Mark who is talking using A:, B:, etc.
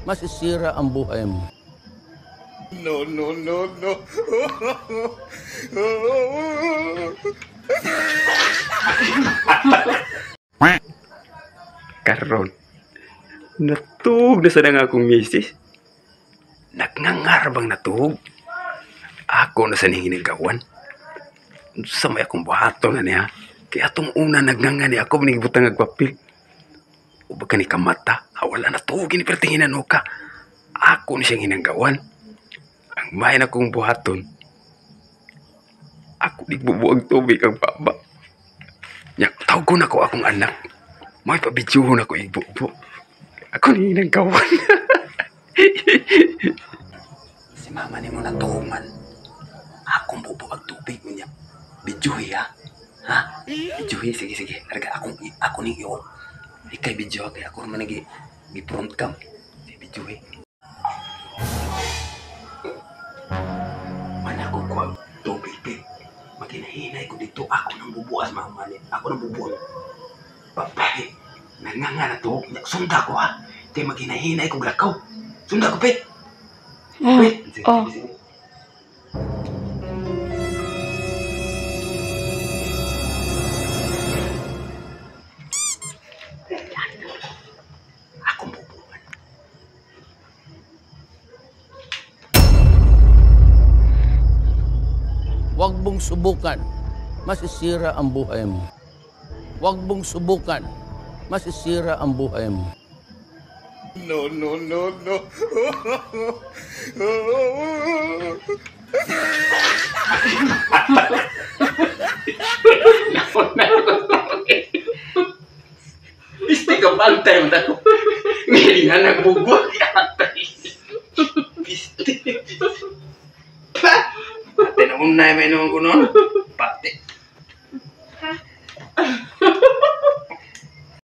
A: masisira ang buhay mo.
B: No, no, no, no.
C: Karon, natug na sa nga akong misis. Nagngangar bang natug? Ako na sa ninginigawan. Sa may akong buhaton na niya. Kaya atong una nagngangar niya ako manigibutang agpapil. O baka ni kamata, wala na tugi ni pertinginan ka. Ako na siyang hinanggawan. Ang mayan akong buhaton. Ako nagbubuang tubig ang baba. Tawag ko na ko akong anak. May pabidyuhon ako ibubo. Ako ni hinanggawan. Si mama ni mo na tuman. Akong bubuang tubig mo niya. Bidyuhi ha? Ha? Bidyuhi? Sige, sige. Ako ni iyo. Ikay bidyo kaya ako naman nag-front cam. Si Bidyo Mana ko ko tubig pe. Maginahinay ko dito. Ako nang bubuas mga mali. Ako nang bubuang. Babae. Nanganga na to. Sunda ko ha. Kaya maginahinay ko lakaw. Sunda ko pe. Pe. Sige, sige.
A: Huwag mong subukan, masisira ang buhay mo. Huwag mong subukan, masisira ang buhay mo.
B: No, no, no, no.
C: Isti ka bantay mo ako. Ngayon nga nagbugwag yatay. Isti. Ate na unay may naman ko noon.